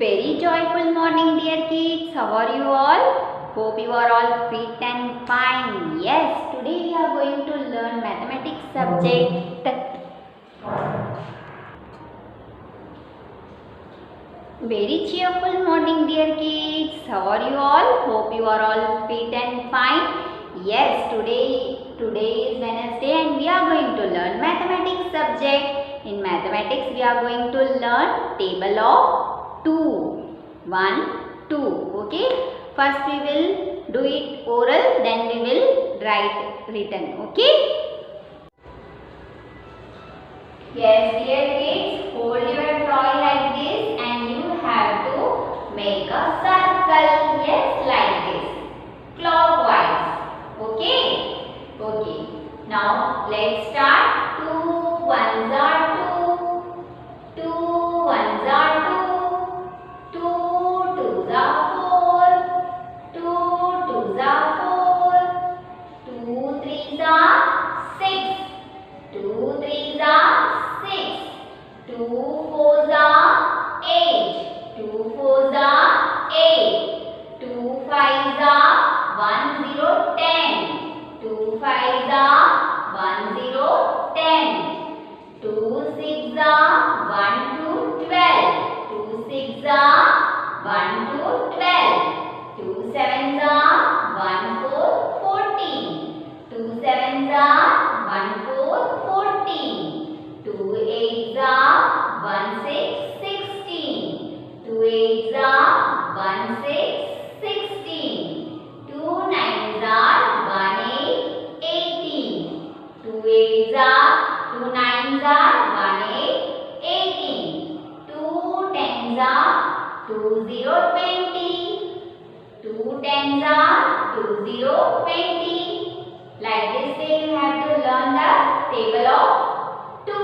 Very joyful morning, dear kids. How are you all? Hope you are all fit and fine. Yes, today we are going to learn mathematics subject. Very cheerful morning, dear kids. How are you all? Hope you are all fit and fine. Yes, today is Wednesday and we are going to learn mathematics subject. In mathematics, we are going to learn table of 2. 1, 2. Okay. First we will do it oral, then we will write written. Okay. Yes, dear kids, hold your toy like this and you have to make a circle. Yes, like this. Clockwise. Okay. Okay. Now let's start. 2 ones are 2. 2 ones are 2. 2 twos are 4. 2 twos are 4. 2 threes are 6. 2 threes are 6. 2 fours are 8. 2 fours are 8. 2 fives are 1 0 10. 2 fives are 1 0 10. 2 sixes are 1 to 12. 2 sixes are 1 to 12. 2 sevens are 1 4 14. 2 sevens are 1 4 14. 2 eights are 1 6 16. 2 eights are 1 6 16. 2 nines are 1 8 18. 2 eights are 2 nines are 1 8 18. 2 tens are 2 0 20. 2 tens are 2 0 20. Like this way you have to learn the table of 2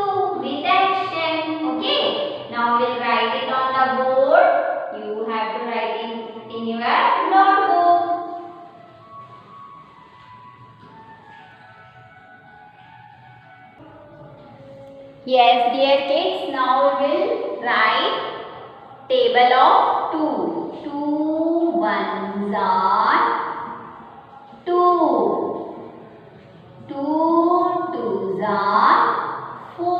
with action. Okay. Now we will write it on the board. You have to write it in your notebook. Yes, dear kids. Now we will write table of 2. 2 ones are 2. 2 twos are 4.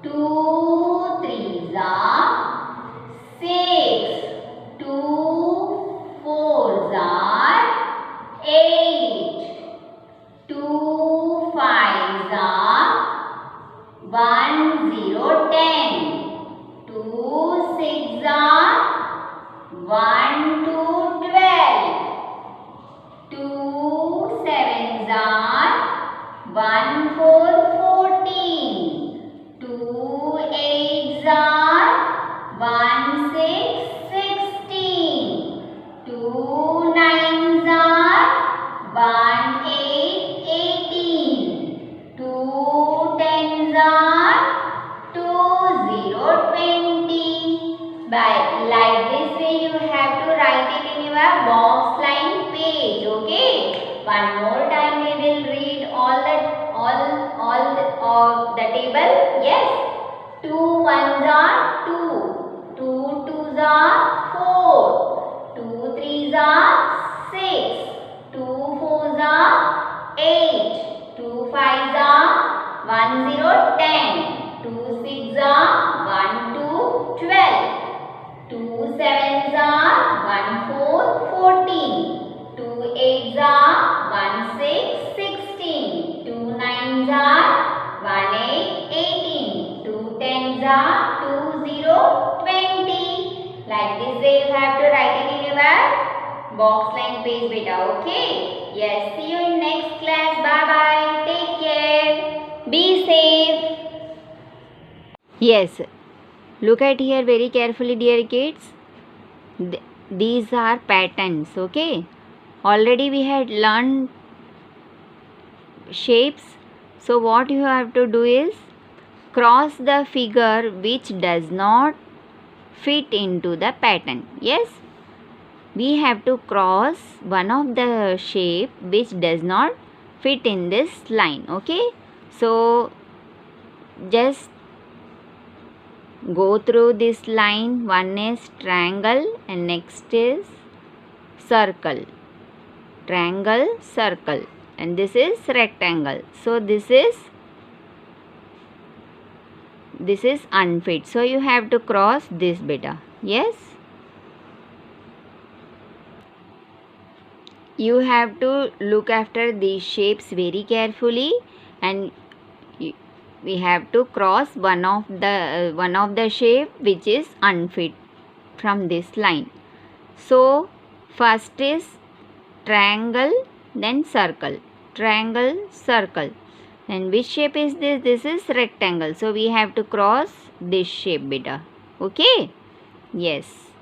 2 threes are 6. 2 fours are 8. 2 fives are 1 0 10. 2 sixes are 1 to 12. 2 sevens are 1 4 14. 2 eights are 1 6 16. 2 nines are 1 8 18. 2 tens are 2 0 20. Like this way you have to write it in your box line page. Okay. One more time we will read all the table. Yes. 2 ones are 2. 2 twos are 4. 2 threes are 6. 2 fours are 8. 2 fives are 1 0 10. 2 sixes are 1 to 12. 2 sevens are 1 4 14. 2 eights are 1 6 16. 2 nines are 1 8 18. 2 tens are 2 0 20. Like this way you have to write it in your box line page beta. Okay. Yes. See you in next class. Bye bye. Take care. Be safe. Yes. Look at here very carefully, dear kids. These are patterns. Okay. Already we had learned shapes. So what you have to do is cross the figure which does not fit into the pattern. Yes. We have to cross one of the shape which does not fit in this line. Okay. So just go through this line. One is triangle and next is circle. Triangle, circle, and this is rectangle. So this is unfit. So you have to cross this beta. Yes. You have to look after these shapes very carefully, and we have to cross one of the shape which is unfit from this line. So first is triangle, then circle, triangle, circle. And which shape is this? This is rectangle. So we have to cross this shape beta. Okay? Yes.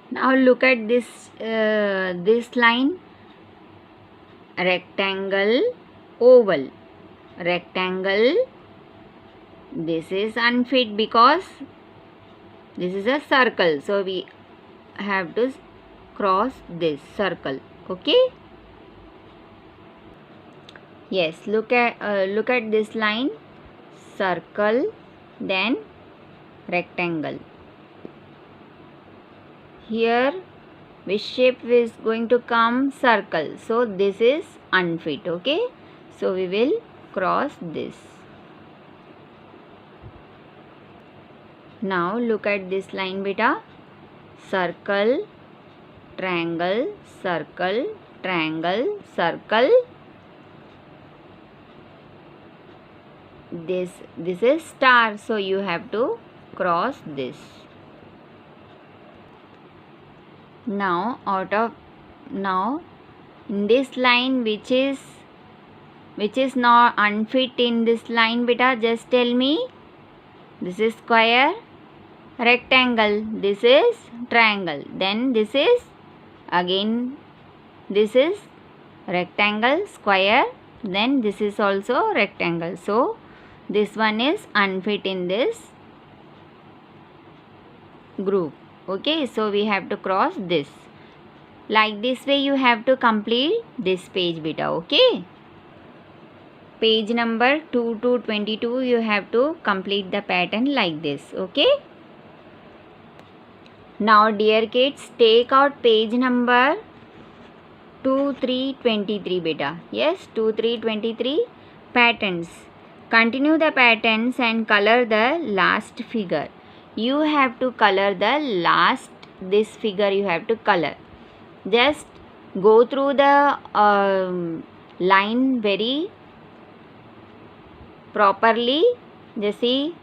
Now look at this line. Rectangle, oval. Rectangle. This is unfit because this is a circle. So we have to cross this circle. Okay? Yes, look at this line. Circle, then rectangle. Here which shape is going to come? Circle. So this is unfit. Okay? So we will cross this. Now look at this line beta. Circle, triangle, circle, triangle, circle. This is star, so you have to cross this. Now in this line which is not unfit in this line beta, just tell me. This is square, rectangle, this is triangle, then this is again, this is rectangle, square, then this is also rectangle. So this one is unfit in this group. Okay, so we have to cross this. Like this way you have to complete this page beta. Okay, page number 2 to 22 you have to complete the pattern like this. Okay, now dear kids, take out page number 2, 3, 23 beta. Yes, 2, 3, 23 patterns. Continue the patterns and color the last figure. You have to color the last, this figure you have to color. Just go through the line very properly. Just see,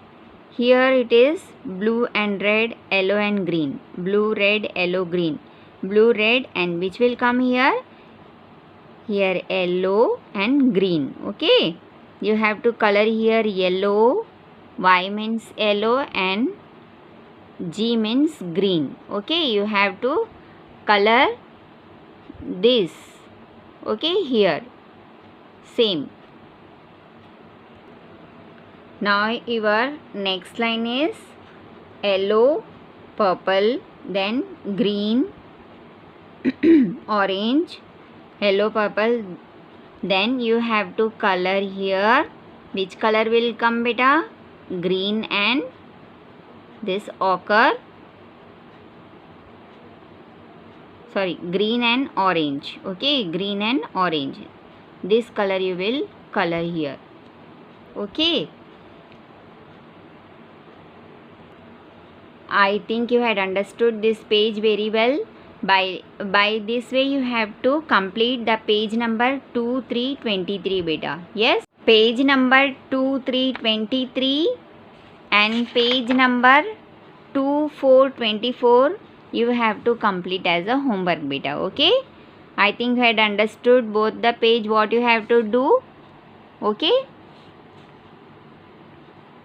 here it is blue and red, yellow and green. Blue, red, yellow, green. Blue, red, and which will come here? Here yellow and green. Okay, you have to color here yellow. Y means yellow and G means green. Okay, you have to color this. Okay, here same. Now your next line is yellow, purple, then green, orange, yellow, purple. Then you have to color here. Which color will come beta? Green and this ochre. Sorry, green and orange. Okay, green and orange. This color you will color here. Okay, I think you had understood this page very well. By this way you have to complete the page number 2, 3, 23 beta. Yes, page number 2, 3, 23 and page number 2, 4, 24 you have to complete as a homework beta. Okay, I think you had understood both the page what you have to do. Okay,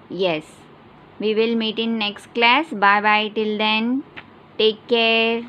yes, we will meet in next class. Bye bye till then. Take care.